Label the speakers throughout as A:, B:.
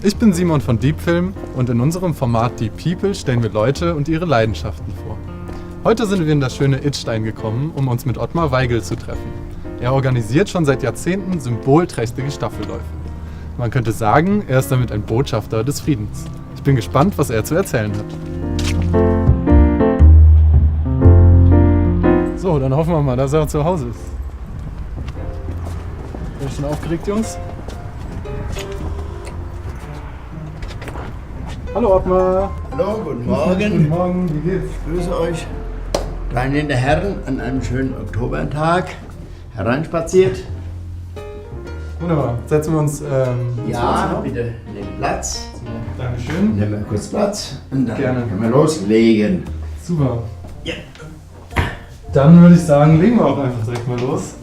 A: Ich bin Simon von Deepfilm und in unserem Format Deep People stellen wir Leute und ihre Leidenschaften vor. Heute sind wir in das schöne Idstein gekommen, um uns mit Ottmar Weigel zu treffen. Er organisiert schon seit Jahrzehnten symbolträchtige Staffelläufe. Man könnte sagen, er ist damit ein Botschafter des Friedens. Ich bin gespannt, was er zu erzählen hat. So, dann hoffen wir mal, dass er zu Hause ist. Seid ihr schon aufgeregt, Jungs? Hallo Ottmar.
B: Hallo, guten Morgen.
A: Guten Morgen, wie geht's?
B: Grüße euch. Reine Herren an einem schönen Oktobertag hereinspaziert.
A: Wunderbar. Setzen wir uns
B: Ja, bitte nehmt Platz.
A: Dankeschön.
B: Nehmen wir kurz Platz und dann
A: Gerne.
B: können wir loslegen.
A: Super.
B: Ja.
A: Dann würde ich sagen, legen wir auch einfach direkt mal los.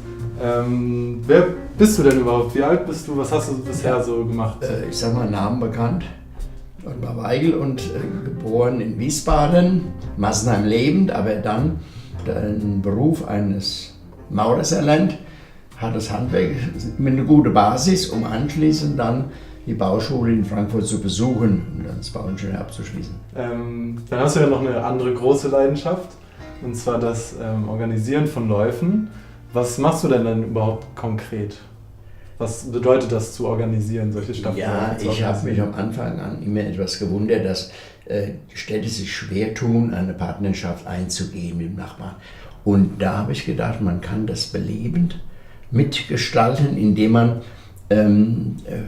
A: Wer bist du denn überhaupt? Wie alt bist du? Was hast du bisher so gemacht?
B: Ich sag mal Namen bekannt. Ottmar Weigel und geboren in Wiesbaden, Massenheim lebend, aber dann den Beruf eines Maurers erlernt, hat das Handwerk mit einer guten Basis, um anschließend dann die Bauschule in Frankfurt zu besuchen und dann das Bauingenieur abzuschließen.
A: Dann hast du ja noch eine andere große Leidenschaft, und zwar das Organisieren von Läufen. Was machst du denn dann überhaupt konkret? Was bedeutet das zu organisieren, solche Staffeln?
B: Ja, ich habe mich am Anfang an immer etwas gewundert, dass Städte sich schwer tun, eine Partnerschaft einzugehen mit dem Nachbarn. Und da habe ich gedacht, man kann das belebend mitgestalten, indem man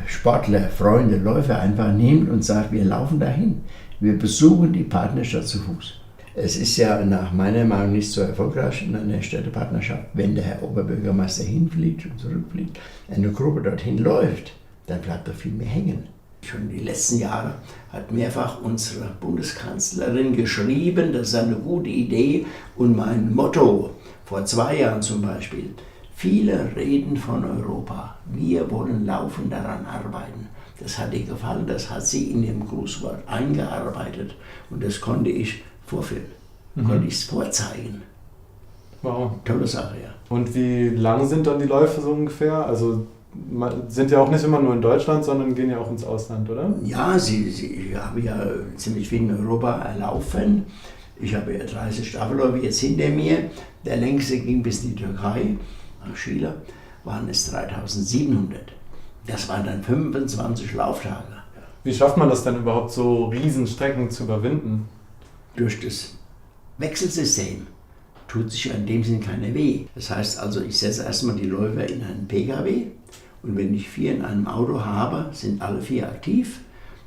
B: Sportler, Freunde, Läufer einfach nimmt und sagt, wir laufen dahin. Wir besuchen die Partnerschaft zu Fuß. Es ist ja nach meiner Meinung nicht so erfolgreich in einer Städtepartnerschaft, wenn der Herr Oberbürgermeister hinfliegt und zurückfliegt, eine Gruppe dorthin läuft, dann bleibt doch viel mehr hängen. Schon die letzten Jahre hat mehrfach unsere Bundeskanzlerin geschrieben, das ist eine gute Idee und mein Motto, vor 2 Jahren zum Beispiel, viele reden von Europa, wir wollen laufend daran arbeiten. Das hat ihr gefallen, das hat sie in dem Grußwort eingearbeitet und das konnte ich vorführen, konnte ich es vorzeigen.
A: Wow.
B: Tolle Sache, ja.
A: Und wie lang sind dann die Läufe so ungefähr? Also sind ja auch nicht immer nur in Deutschland, sondern gehen ja auch ins Ausland, oder?
B: Ja, sie haben ja ziemlich viel in Europa erlaufen. Ich habe ja 30 Staffelläufe jetzt hinter mir. Der längste ging bis in die Türkei, nach Chile, waren es 3700. Das waren dann 25 Lauftage.
A: Wie schafft man das denn überhaupt, so Riesenstrecken zu überwinden?
B: Durch das Wechselsystem tut sich ja in dem Sinn keiner weh. Das heißt also, ich setze erstmal die Läufer in einen PKW und wenn ich 4 in einem Auto habe, sind alle 4 aktiv.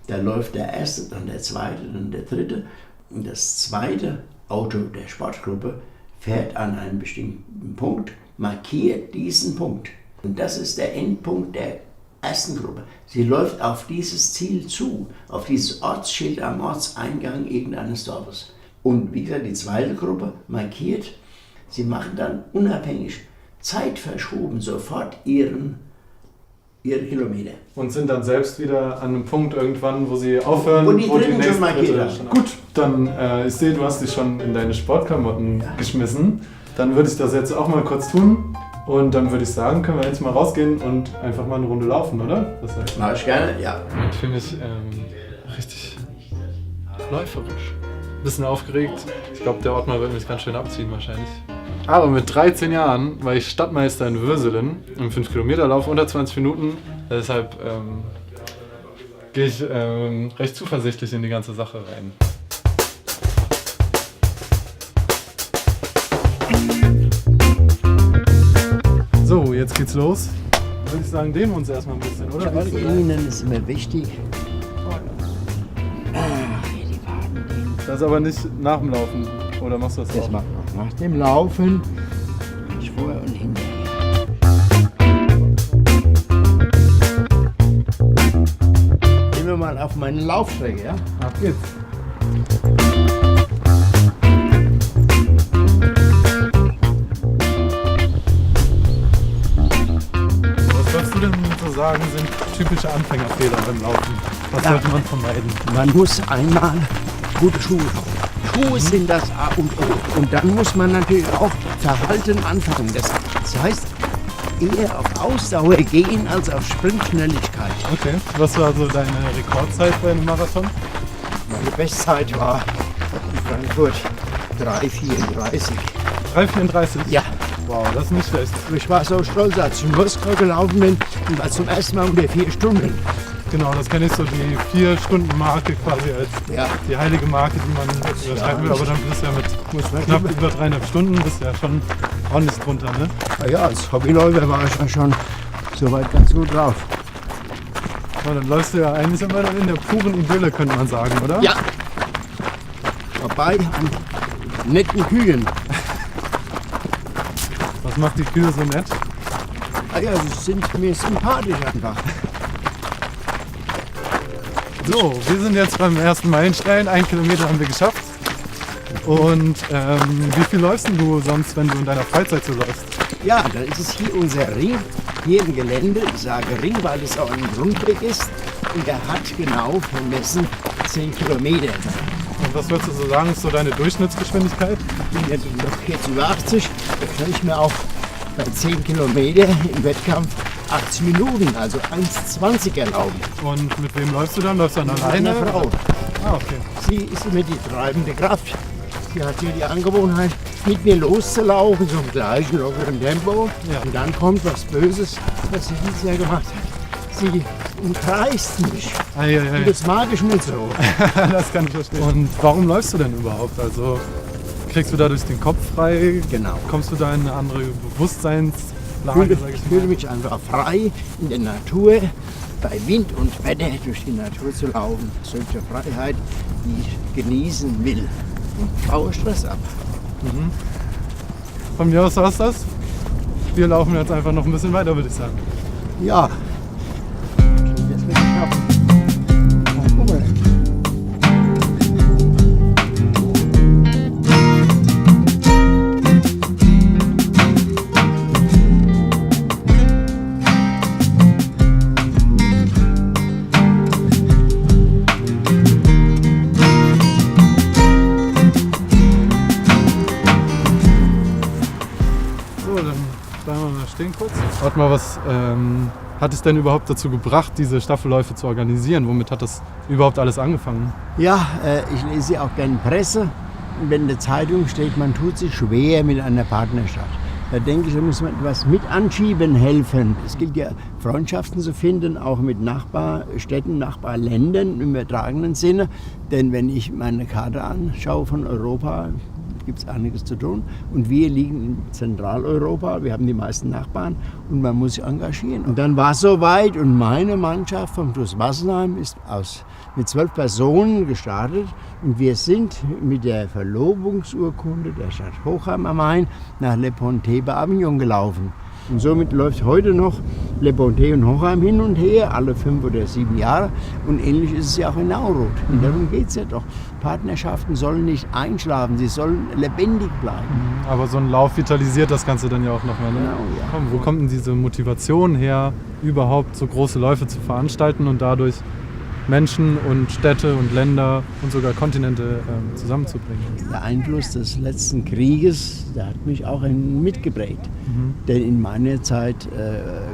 B: Da läuft der erste, dann der zweite, dann der dritte und das zweite Auto der Sportgruppe fährt an einen bestimmten Punkt, markiert diesen Punkt. Und das ist der Endpunkt der ersten Gruppe. Sie läuft auf dieses Ziel zu, auf dieses Ortsschild am Ortseingang irgendeines Dorfes. Und wie gesagt, die zweite Gruppe markiert, sie machen dann unabhängig, zeitverschoben sofort ihre Kilometer.
A: Und sind dann selbst wieder an einem Punkt irgendwann, wo sie aufhören,
B: wo die dritten
A: nächste
B: schon markiert
A: Schritte
B: haben.
A: Gut, dann ich sehe, du hast dich schon in deine Sportklamotten geschmissen. Dann würde ich das jetzt auch mal kurz tun. Und dann würde ich sagen, können wir jetzt mal rausgehen und einfach mal eine Runde laufen, oder? Was sagst du?
B: Mach ich gerne, ja.
A: Ich fühle mich richtig läuferisch. Bisschen aufgeregt. Ich glaube, der Ottmar wird mich ganz schön abziehen wahrscheinlich. Aber mit 13 Jahren war ich Stadtmeister in Würselen im 5-Kilometer-Lauf unter 20 Minuten. Deshalb gehe ich recht zuversichtlich in die ganze Sache rein. So, jetzt geht's los. Würde ich sagen, dehnen wir uns erstmal ein bisschen, oder?
B: Ihnen ist immer wichtig. Die Waden.
A: Das aber nicht nach dem Laufen. Oder machst du das
B: Das
A: auch?
B: macht noch nach dem Laufen. Ich vorher und hinterher. Gehen wir mal auf meine Laufstrecke, ja?
A: Ab geht's. Was würdest du denn so sagen, sind typische Anfängerfehler beim Laufen? Was sollte man vermeiden?
B: Man muss einmal gute Schuhe kaufen. Schuhe sind das A und O. Und dann muss man natürlich auch Verhalten anfangen. Das heißt, eher auf Ausdauer gehen als auf Sprintschnelligkeit.
A: Okay. Was war so deine Rekordzeit bei einem Marathon?
B: Meine Bestzeit war in Frankfurt 3,34.
A: 3,34?
B: Ja.
A: Wow, das ist nicht schlecht.
B: Ich war so stolz, als ich in Moskau gelaufen bin und war zum ersten Mal unter 4 Stunden.
A: Genau, das kenne ich so, die 4-Stunden-Marke quasi als die heilige Marke, die man überschreiten will. Aber dann bist du ja mit knapp über 3,5 Stunden, bist ja schon ordentlich drunter, ne?
B: Ja, als Hobbyläufer war ich ja schon soweit ganz gut drauf.
A: Aber dann läufst du ja eigentlich immer in der puren Idylle, könnte man sagen, oder?
B: Ja. Vorbei an netten Kühen.
A: Was macht die Kühe so nett?
B: Ja, sie sind mir sympathisch einfach.
A: So, wir sind jetzt beim ersten Meilenstein. 1 Kilometer haben wir geschafft. Und wie viel läufst denn du sonst, wenn du in deiner Freizeit so läufst?
B: Ja, dann ist es hier unser Ring, hier im Gelände. Ich sage Ring, weil es auch ein Rundweg ist. Und der hat genau vermessen 10 Kilometer.
A: Und was würdest du so sagen, ist so deine Durchschnittsgeschwindigkeit?
B: Ich bin jetzt noch jetzt über 80, da kann ich mir auch bei 10 Kilometer im Wettkampf 80 Minuten, also 1,20 erlauben.
A: Und mit wem läufst du dann? Läufst du dann alleine?
B: Mit einer Frau.
A: Ah, okay.
B: Sie ist immer die treibende Kraft. Sie hat hier die Angewohnheit, mit mir loszulaufen, so im gleichen lockeren Tempo.
A: Ja.
B: Und dann kommt was Böses, was sie dieses Jahr gemacht hat. Sie umkreist mich. Und das mag ich nicht so.
A: Das kann ich verstehen. Und warum läufst du denn überhaupt? Also kriegst du dadurch den Kopf frei?
B: Genau.
A: Kommst du da in eine andere Bewusstseinslage, sag
B: Ich fühle mich einfach frei in der Natur, bei Wind und Wetter durch die Natur zu laufen. Solche Freiheit, die ich genießen will. Und baue Stress ab.
A: Von mir aus war's das. Wir laufen jetzt einfach noch ein bisschen weiter, würde ich sagen.
B: Ja. Das will ich schaffen. Oh, guck mal.
A: So, dann bleiben wir mal stehen kurz. Warte mal, was hat es denn überhaupt dazu gebracht, diese Staffelläufe zu organisieren? Womit hat das überhaupt alles angefangen?
B: Ja, ich lese auch gerne Presse. Und wenn in der Zeitung steht, man tut sich schwer mit einer Partnerschaft. Da denke ich, da muss man etwas mit anschieben helfen. Es gilt ja, Freundschaften zu finden, auch mit Nachbarstädten, Nachbarländern im übertragenen Sinne. Denn wenn ich meine Karte anschaue von Europa, gibt es einiges zu tun. Und wir liegen in Zentraleuropa, wir haben die meisten Nachbarn und man muss sich engagieren. Und dann war es soweit und meine Mannschaft vom TuS Wassenheim ist mit 12 Personen gestartet und wir sind mit der Verlobungsurkunde der Stadt Hochheim am Main nach Le Pontet bei Avignon gelaufen. Und somit läuft heute noch Le Pontet und Hochheim hin und her, alle 5 oder 7 Jahre. Und ähnlich ist es ja auch in Naurod. Und darum geht es ja doch. Partnerschaften sollen nicht einschlafen, sie sollen lebendig bleiben.
A: Aber so ein Lauf vitalisiert das Ganze dann ja auch nochmal. Ne?
B: Genau, ja.
A: Komm, wo kommt denn diese Motivation her, überhaupt so große Läufe zu veranstalten und dadurch Menschen und Städte und Länder und sogar Kontinente zusammenzubringen?
B: Der Einfluss des letzten Krieges, der hat mich auch mitgeprägt. Denn in meiner Zeit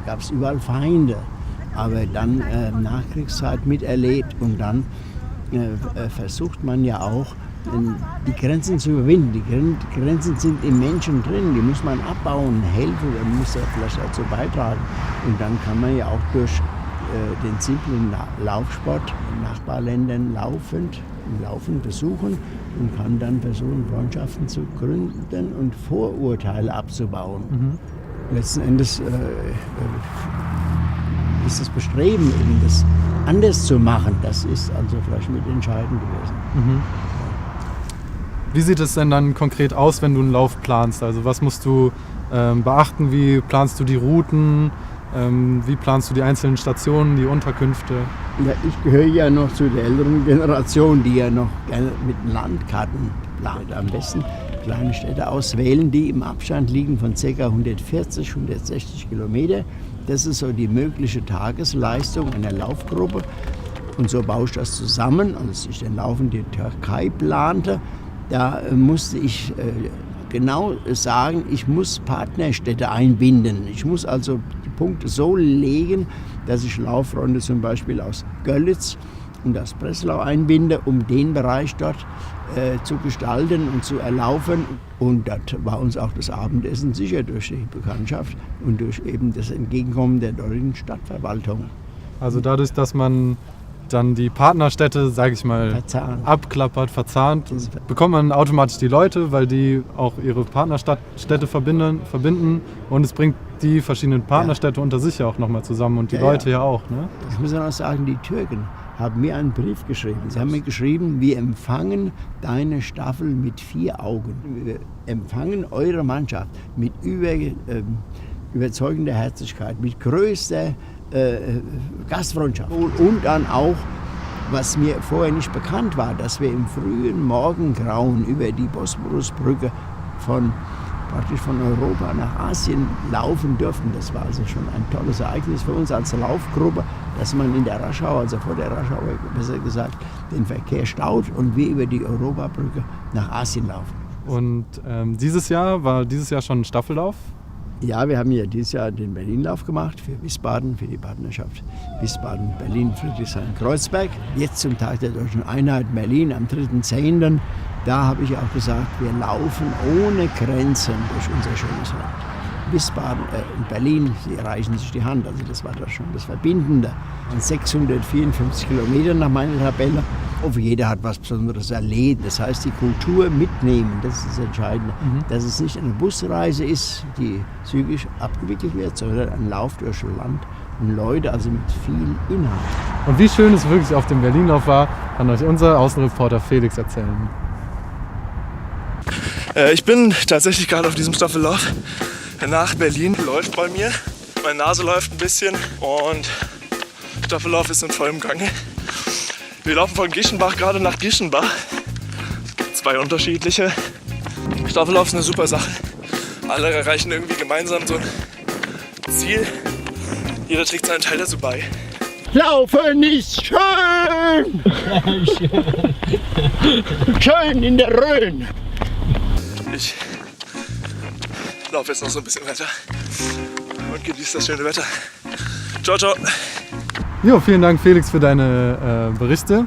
B: gab es überall Feinde, aber dann Nachkriegszeit miterlebt und dann versucht man ja auch, die Grenzen zu überwinden. Die Grenzen sind im Menschen drin, die muss man abbauen, helfen, man muss ja vielleicht dazu beitragen. Und dann kann man ja auch durch den simplen Laufsport in Nachbarländern laufen besuchen und kann dann versuchen, Freundschaften zu gründen und Vorurteile abzubauen. Letzten Endes ist das Bestreben, eben das anders zu machen, das ist also vielleicht mit entscheidend gewesen.
A: Wie sieht es denn dann konkret aus, wenn du einen Lauf planst? Also was musst du beachten? Wie planst du die Routen? Wie planst du die einzelnen Stationen, die Unterkünfte?
B: Ja, ich gehöre ja noch zu der älteren Generation, die ja noch gerne mit Landkarten plant. Am besten kleine Städte auswählen, die im Abstand liegen von ca. 140, 160 Kilometer. Das ist so die mögliche Tagesleistung einer Laufgruppe. Und so baue ich das zusammen. Als ich den Lauf in die Türkei plante, da musste ich genau sagen, ich muss Partnerstädte einbinden. Ich muss also die Punkte so legen, dass ich Laufrunde zum Beispiel aus Görlitz und aus Breslau einbinde, um den Bereich dort zu gestalten und zu erlaufen. Und dort war uns auch das Abendessen sicher durch die Bekanntschaft und durch eben das Entgegenkommen der dortigen Stadtverwaltung.
A: Also dadurch, dass man dann die Partnerstädte, sage ich mal, abklappert, verzahnt, bekommt man automatisch die Leute, weil die auch ihre Partnerstädte verbinden und es bringt die verschiedenen Partnerstädte unter sich ja auch nochmal zusammen und die Leute ja auch. Ne?
B: Das muss man auch sagen, die Türken haben mir einen Brief geschrieben. Sie haben mir geschrieben, wir empfangen deine Staffel mit 4 Augen. Wir empfangen eure Mannschaft mit überzeugender Herzlichkeit, mit größter Gastfreundschaft. Und dann auch, was mir vorher nicht bekannt war, dass wir im frühen Morgengrauen über die Bosporusbrücke praktisch von Europa nach Asien laufen dürfen. Das war also schon ein tolles Ereignis für uns als Laufgruppe, dass man in der Raschau, also vor der Raschau besser gesagt, den Verkehr staut und wir über die Europabrücke nach Asien laufen.
A: Und dieses Jahr schon ein Staffellauf?
B: Ja, wir haben ja dieses Jahr den Berlinlauf gemacht für Wiesbaden, für die Partnerschaft Wiesbaden-Berlin-Friedrichshain-Kreuzberg. Jetzt zum Tag der Deutschen Einheit Berlin am 3.10. Da habe ich auch gesagt, wir laufen ohne Grenzen durch unser schönes Land. Wiesbaden und Berlin, sie reichen sich die Hand, also das war doch schon das Verbindende. Und 654 Kilometer nach meiner Tabelle. Und jeder hat was Besonderes erlebt. Das heißt, die Kultur mitnehmen, das ist das Entscheidende. Dass es nicht eine Busreise ist, die zügig abgewickelt wird, sondern ein Lauf durch Land und Leute, also mit viel Inhalt.
A: Und wie schön es wirklich auf dem Berlinlauf war, kann euch unser Außenreporter Felix erzählen.
C: Ich bin tatsächlich gerade auf diesem Staffellauf nach Berlin. Läuft bei mir. Meine Nase läuft ein bisschen und der Staffellauf ist in vollem Gange. Wir laufen von Gischenbach gerade nach Gischenbach. 2 unterschiedliche. Staffellauf ist eine super Sache. Alle erreichen irgendwie gemeinsam so ein Ziel. Jeder trägt seinen Teil dazu bei.
B: Laufen ist schön! Schön in der Rhön!
C: Ich laufe jetzt noch so ein bisschen weiter und genieße das schöne Wetter. Ciao, ciao!
A: Jo, vielen Dank Felix für deine Berichte.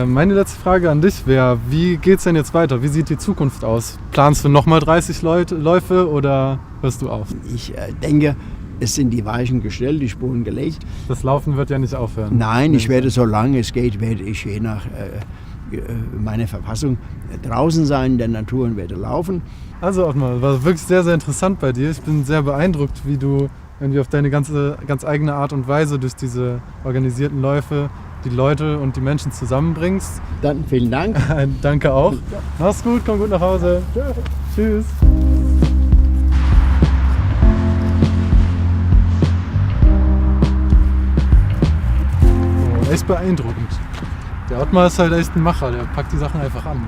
A: Meine letzte Frage an dich wäre, wie geht's denn jetzt weiter? Wie sieht die Zukunft aus? Planst du nochmal 30 Läufe oder hörst du auf?
B: Ich denke, es sind die Weichen gestellt, die Spuren gelegt.
A: Das Laufen wird ja nicht aufhören.
B: Nein, ich werde, solange es geht, werde ich je nach meiner Verfassung draußen sein in der Natur und werde laufen.
A: Also Ottmar, war wirklich sehr, sehr interessant bei dir. Ich bin sehr beeindruckt, wie du irgendwie auf deine ganz eigene Art und Weise durch diese organisierten Läufe die Leute und die Menschen zusammenbringst.
B: Dann vielen Dank.
A: Danke auch. Mach's gut, komm gut nach Hause. Ja. Tschüss. Oh, echt beeindruckend. Der Ottmar ist halt echt ein Macher, der packt die Sachen einfach an.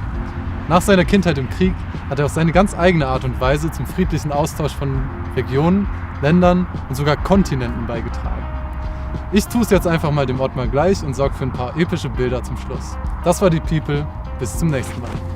A: Nach seiner Kindheit im Krieg hat er auf seine ganz eigene Art und Weise zum friedlichen Austausch von Regionen, Ländern und sogar Kontinenten beigetragen. Ich tue es jetzt einfach mal dem Ottmar gleich und sorge für ein paar epische Bilder zum Schluss. Das war die People. Bis zum nächsten Mal.